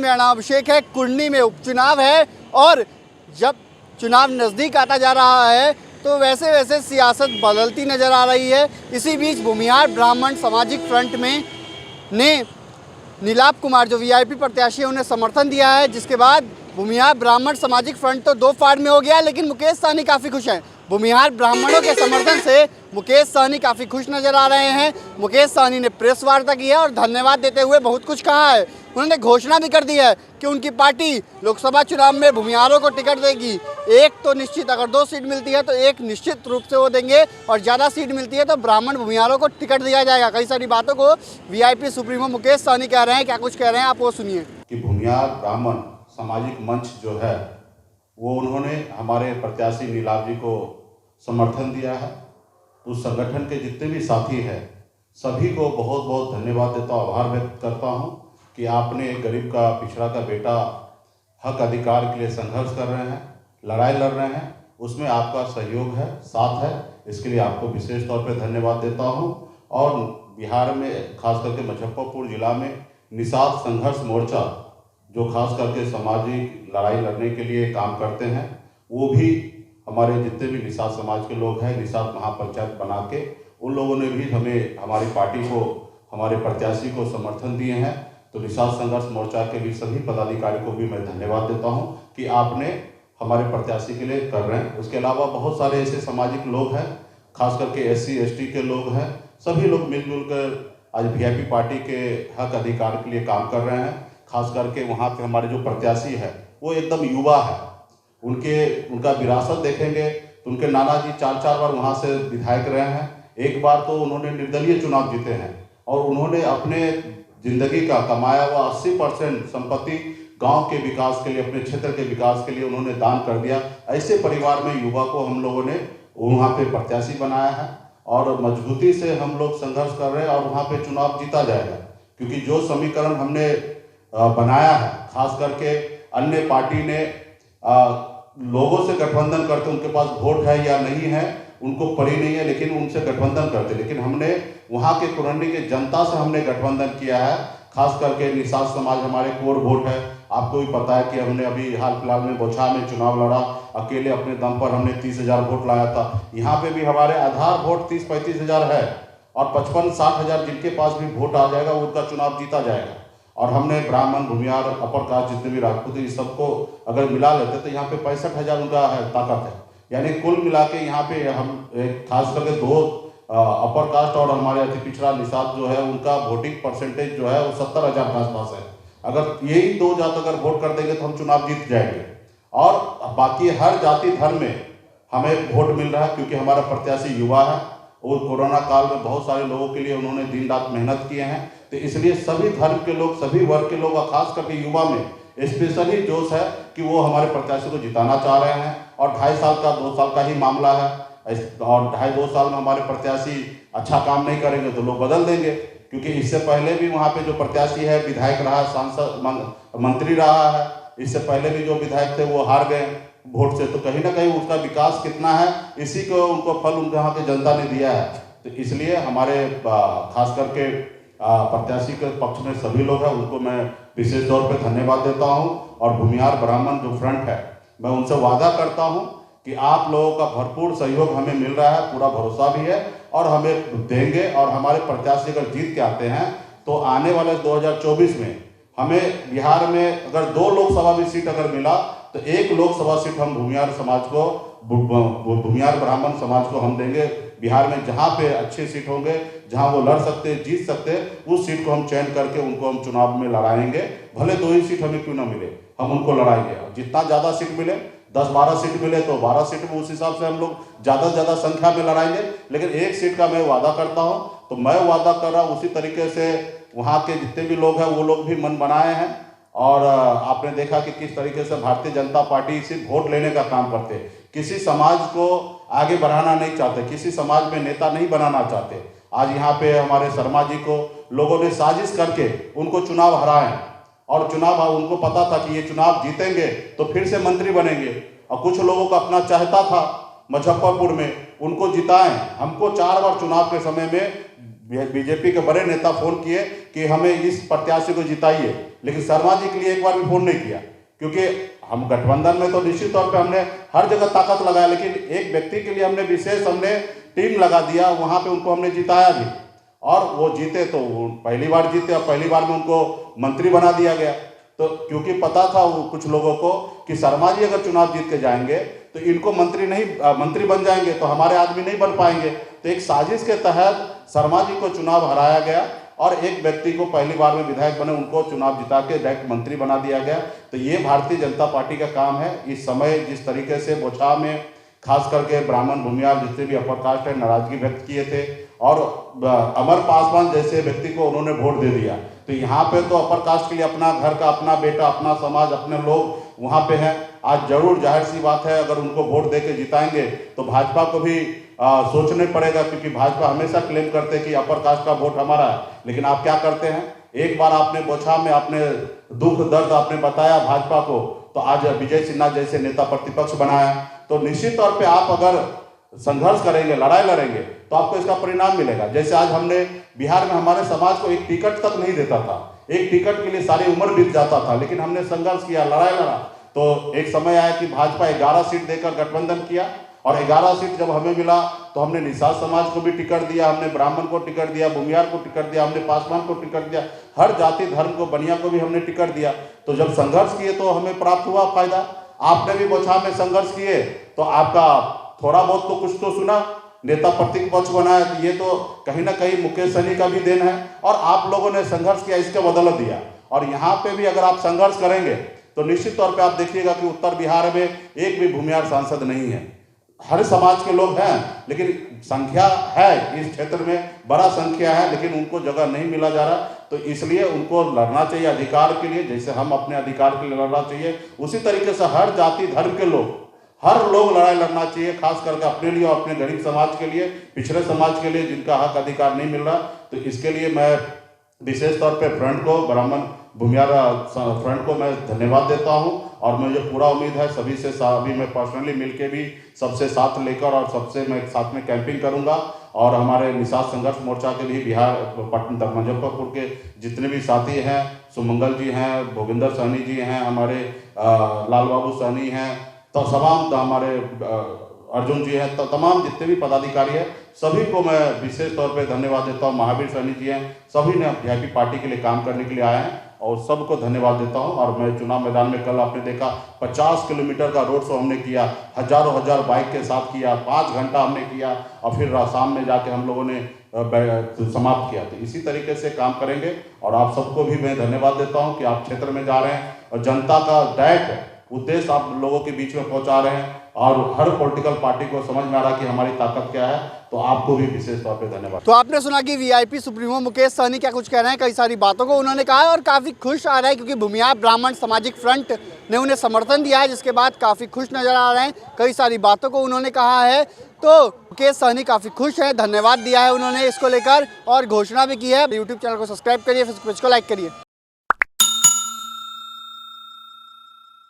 मेरा नाम अभिषेक है। कुर्नी में उपचुनाव है और जब चुनाव नज़दीक आता जा रहा है तो वैसे वैसे सियासत बदलती नज़र आ रही है। इसी बीच भूमिहार ब्राह्मण सामाजिक फ्रंट में ने नीलाप कुमार जो वीआईपी प्रत्याशी है उन्हें समर्थन दिया है, जिसके बाद भूमिहार ब्राह्मण सामाजिक फ्रंट तो दो फाड़ में हो गया, लेकिन मुकेश सहनी काफ़ी खुश हैं। भूमिहार ब्राह्मणों के समर्थन से मुकेश सहनी काफ़ी खुश नजर आ रहे हैं। मुकेश सहनी ने प्रेस वार्ता की है और धन्यवाद देते हुए बहुत कुछ कहा है। उन्होंने घोषणा भी कर दी है कि उनकी पार्टी लोकसभा चुनाव में भूमिहारों को टिकट देगी। एक तो निश्चित, अगर 2 सीट मिलती है तो एक निश्चित रूप से वो देंगे और ज़्यादा सीट मिलती है तो ब्राह्मण भूमिहारों को टिकट दिया जाएगा। कई सारी बातों को वीआईपी सुप्रीमो मुकेश सहनी कह रहे हैं। क्या कुछ कह रहे हैं आप वो सुनिए। कि भूमिहार ब्राह्मण सामाजिक मंच जो है वो उन्होंने हमारे प्रत्याशी नीलाप जी को समर्थन दिया है। उस संगठन के जितने भी साथी हैं सभी को बहुत बहुत धन्यवाद देता हूँ, आभार व्यक्त करता हूँ कि आपने एक गरीब का, पिछड़ा का बेटा हक अधिकार के लिए संघर्ष कर रहे हैं, लड़ाई लड़ रहे हैं, उसमें आपका सहयोग है, साथ है। इसके लिए आपको विशेष तौर पे धन्यवाद देता हूँ। और बिहार में खास करके मुजफ्फरपुर जिला में निषाद संघर्ष मोर्चा जो खास करके सामाजिक लड़ाई लड़ने के लिए काम करते हैं, वो भी हमारे जितने भी निषाद समाज के लोग हैं, निषाद महापंचायत बना के उन लोगों ने भी हमें, हमारी पार्टी को, हमारे प्रत्याशी को समर्थन दिए हैं। तो निषाद संघर्ष मोर्चा के भी सभी पदाधिकारी को भी मैं धन्यवाद देता हूं कि आपने हमारे प्रत्याशी के लिए कर रहे हैं। उसके अलावा बहुत सारे ऐसे सामाजिक लोग हैं, खास करके SC ST के लोग हैं, सभी लोग मिलजुल कर आज वीआईपी पार्टी के हक अधिकार के लिए काम कर रहे हैं। खास करके वहाँ पे हमारे जो प्रत्याशी है वो एकदम युवा है। उनका विरासत देखेंगे तो उनके नाना जी 4 बार वहाँ से विधायक रहे हैं। एक बार तो उन्होंने निर्दलीय चुनाव जीते हैं और उन्होंने अपने जिंदगी का कमाया हुआ 80% संपत्ति गांव के विकास के लिए, अपने क्षेत्र के विकास के लिए उन्होंने दान कर दिया। ऐसे परिवार में युवा को हम लोगों ने वहाँ पे प्रत्याशी बनाया है और मजबूती से हम लोग संघर्ष कर रहे हैं और वहाँ पे चुनाव जीता जाएगा। क्योंकि जो समीकरण हमने बनाया है, खास करके अन्य पार्टी ने लोगों से गठबंधन करते, उनके पास वोट है या नहीं है उनको पड़ी नहीं है, लेकिन उनसे गठबंधन करते। लेकिन हमने वहाँ के कुरंडी के जनता से हमने गठबंधन किया है। खास करके निषाद समाज हमारे कोर वोट है। आपको भी पता है कि हमने अभी हाल फिलहाल में बोछा में चुनाव लड़ा, अकेले अपने दम पर हमने 30,000 वोट लाया था। यहाँ पे भी हमारे आधार वोट 30-35 हज़ार है और 55-60 हज़ार जिनके पास भी वोट आ जाएगा उनका चुनाव जीता जाएगा। और हमने ब्राह्मण, भूमिहार, अपर कास्ट जितने भी राजपूत इस सबको अगर मिला लेते तो यहाँ पे 65 हज़ार उनका है, ताकत है। यानी कुल मिला के यहाँ पे हम खास करके 2 अपर कास्ट और हमारे अति पिछड़ा निषाद जो है उनका वोटिंग परसेंटेज जो है वो 70 हज़ार के आसपास है। अगर यही 2 जात अगर वोट कर देंगे तो हम चुनाव जीत जाएंगे। और बाकी हर जाति धर्म में हमें वोट मिल रहा है क्योंकि हमारा प्रत्याशी युवा है और कोरोना काल में बहुत सारे लोगों के लिए उन्होंने दिन रात मेहनत किए हैं। तो इसलिए सभी धर्म के लोग, सभी वर्ग के लोग और खास करके युवा में स्पेशली जोश है कि वो हमारे प्रत्याशी को जिताना चाह रहे हैं। और 2.5 साल का 2 साल का ही मामला है और 2.5-2 साल में हमारे प्रत्याशी अच्छा काम नहीं करेंगे तो लोग बदल देंगे। क्योंकि इससे पहले भी वहाँ पे जो प्रत्याशी है विधायक रहा, सांसद, मंत्री रहा है, इससे पहले भी जो विधायक थे वो हार गए वोट से। तो कहीं ना कहीं उसका विकास कितना है इसी को उनको फल उनके यहाँ की जनता ने दिया है। तो इसलिए हमारे खास करके प्रत्याशी के पक्ष में सभी लोग हैं उनको मैं विशेष तौर पे धन्यवाद देता हूं। और भूमिहार ब्राह्मण जो फ्रंट है मैं उनसे वादा करता हूं कि आप लोगों का भरपूर सहयोग हमें मिल रहा है, पूरा भरोसा भी है और हमें देंगे। और हमारे प्रत्याशी अगर जीत के आते हैं तो आने वाले 2024 में हमें बिहार में अगर 2 लोकसभा भी सीट अगर मिला तो 1 लोकसभा सीट हम भूमिहार समाज को, भूमिहार ब्राह्मण समाज को हम देंगे। बिहार में जहाँ पे अच्छे सीट होंगे, जहाँ वो लड़ सकते, जीत सकते, उस सीट को हम चयन करके उनको हम चुनाव में लड़ाएंगे। भले 2 ही सीट हमें क्यों ना मिले, हम उनको लड़ाएंगे। जितना ज़्यादा सीट मिले, 10-12 सीट मिले तो 12 सीट में उस हिसाब से हम लोग ज़्यादा से ज़्यादा संख्या में लड़ाएंगे। लेकिन 1 सीट का मैं वादा करता हूँ, तो मैं वादा कर रहा हूँ उसी तरीके से वहाँ के जितने भी लोग हैं वो लोग भी मन बनाए हैं। और आपने देखा कि किस तरीके से भारतीय जनता पार्टी सिर्फ वोट लेने का काम करते, किसी समाज को आगे बढ़ाना नहीं चाहते, किसी समाज में नेता नहीं बनाना चाहते। आज यहाँ पे हमारे शर्मा जी को लोगों ने साजिश करके उनको चुनाव हराए और चुनाव उनको पता था कि ये चुनाव जीतेंगे तो फिर से मंत्री बनेंगे। और कुछ लोगों को अपना चाहता था मुजफ्फरपुर में उनको जिताएं। हमको 4 बार चुनाव के समय में बीजेपी के बड़े नेता फोन किए कि हमें इस प्रत्याशी को जिताइए, लेकिन शर्मा जी के लिए एक बार भी फोन नहीं किया, क्योंकि हम गठबंधन में तो निश्चित तौर पे हमने हर जगह ताकत लगाया, लेकिन एक व्यक्ति के लिए हमने विशेष टीम लगा दिया, वहाँ पे उनको हमने जिताया भी, और वो जीते तो वो पहली बार जीते, और पहली बार में उनको मंत्री बना दिया गया। तो क्योंकि पता था वो कुछ लोगों को कि शर्मा जी अगर चुनाव जीत के जाएंगे तो इनको मंत्री बन जाएंगे, तो हमारे आदमी नहीं बन पाएंगे। तो एक साजिश के तहत शर्मा जी को चुनाव हराया गया और एक व्यक्ति को पहली बार में विधायक बने उनको चुनाव जिता के डायरेक्ट मंत्री बना दिया गया। तो ये भारतीय जनता पार्टी का काम है। इस समय जिस तरीके से बोछा में खास करके ब्राह्मण, भूमिहार, जितने भी अपर कास्ट है, नाराजगी व्यक्त किए थे, और अमर पासवान जैसे व्यक्ति को उन्होंने वोट दे दिया। तो यहाँ पे तो अपर कास्ट के लिए अपना घर का अपना बेटा, अपना समाज, अपने लोग वहाँ पे हैं। आज जरूर जाहिर सी बात है, अगर उनको वोट दे के जिताएंगे तो भाजपा को भी सोचने पड़ेगा, क्योंकि भाजपा हमेशा क्लेम करते हैं कि अपर कास्ट का वोट हमारा है। लेकिन आप क्या करते हैं, एक बार आपने बोछा में आपने दुख दर्द आपने बताया भाजपा को, तो आज विजय सिन्हा जैसे नेता प्रतिपक्ष बनाया। तो निश्चित तौर पे आप अगर संघर्ष करेंगे, लड़ाई लड़ेंगे, तो आपको इसका परिणाम मिलेगा। जैसे आज हमने बिहार में हमारे समाज को एक टिकट तक नहीं देता था, एक टिकट के लिए सारी उम्र बीत जाता था, लेकिन हमने संघर्ष किया, लड़ाई लड़ा, तो एक समय आया कि भाजपा 11 सीट देकर गठबंधन किया, और 11 सीट जब हमें मिला तो हमने निषाद समाज को भी टिकट दिया, हमने ब्राह्मण को टिकट दिया, भूमिहार को टिकट दिया, हमने पासवान को टिकट दिया, हर जाति धर्म को, बनिया को भी हमने टिकट दिया। तो जब संघर्ष किए तो हमें प्राप्त हुआ फायदा। आपने भी बोछा में संघर्ष किए तो आपका थोड़ा बहुत तो कुछ तो सुना, नेता प्रतिपक्ष बनाया। तो ये तो कहीं ना कहीं मुकेश सहनी का भी देन है, और आप लोगों ने संघर्ष किया, इसके बदौलत दिया। और यहाँ पे भी अगर आप संघर्ष करेंगे तो निश्चित तौर पे आप देखिएगा कि उत्तर बिहार में एक भी भूमिहार सांसद नहीं है। हर समाज के लोग हैं, लेकिन संख्या है इस क्षेत्र में, बड़ा संख्या है, लेकिन उनको जगह नहीं मिला जा रहा। तो इसलिए उनको लड़ना चाहिए अधिकार के लिए, जैसे हम अपने अधिकार के लिए लड़ना चाहिए, उसी तरीके से हर जाति धर्म के लोग, हर लोग लड़ाई लड़ना चाहिए, खास करके अपने लिए और अपने गरीब समाज के लिए, पिछड़े समाज के लिए, जिनका हक अधिकार नहीं मिल रहा। तो इसके लिए मैं विशेष तौर पे फ्रंट को, ब्राह्मण भूमिहार फ्रंट को मैं धन्यवाद देता हूं, और मुझे पूरा उम्मीद है सभी से अभी मैं पर्सनली मिलके भी सबसे साथ लेकर और सबसे मैं साथ में कैंपिंग करूंगा। और हमारे निषाद संघर्ष मोर्चा के भी बिहार पटना मुजफ्फरपुर के जितने भी साथी हैं, सुमंगल जी हैं, भोगिंदर सहनी जी हैं, हमारे लाल बाबू सहनी हैं, तो तमाम हमारे अर्जुन जी हैं, तो तमाम जितने भी पदाधिकारी हैं सभी को मैं विशेष तौर पे धन्यवाद देता हूं। महावीर सहनी जी हैं, सभी ने वीआईपी पार्टी के लिए काम करने के लिए आए हैं, और सबको धन्यवाद देता हूं। और मैं चुनाव मैदान में कल आपने देखा 50 किलोमीटर का रोड शो हमने किया, हजारों हजार बाइक के साथ किया, 5 घंटा हमने किया, और फिर शाम में जाके हम लोगों ने समाप्त किया। तो इसी तरीके से काम करेंगे, और आप सबको भी मैं धन्यवाद देता हूं कि आप क्षेत्र में जा रहे हैं और जनता का डायरेक्ट उद्देश्य आप लोगों के बीच में पहुंचा रहे हैं, और हर पॉलिटिकल पार्टी को समझ में आ रहा कि हमारी ताकत क्या है। तो आपको भी विशेष तौर पे धन्यवाद। तो आपने सुना कि वीआईपी सुप्रीमो मुकेश सहनी क्या कुछ कह रहे हैं, कई सारी बातों को उन्होंने कहा है, और काफ़ी खुश आ रहे हैं, क्योंकि भूमिहार ब्राह्मण सामाजिक फ्रंट ने उन्हें समर्थन दिया है, जिसके बाद काफ़ी खुश नजर आ रहे हैं। कई सारी बातों को उन्होंने कहा है, तो मुकेश सहनी काफ़ी खुश है, धन्यवाद दिया है उन्होंने इसको लेकर, और घोषणा भी की है। यूट्यूब चैनल को सब्सक्राइब करिए, फेसबुक पेज को लाइक करिए।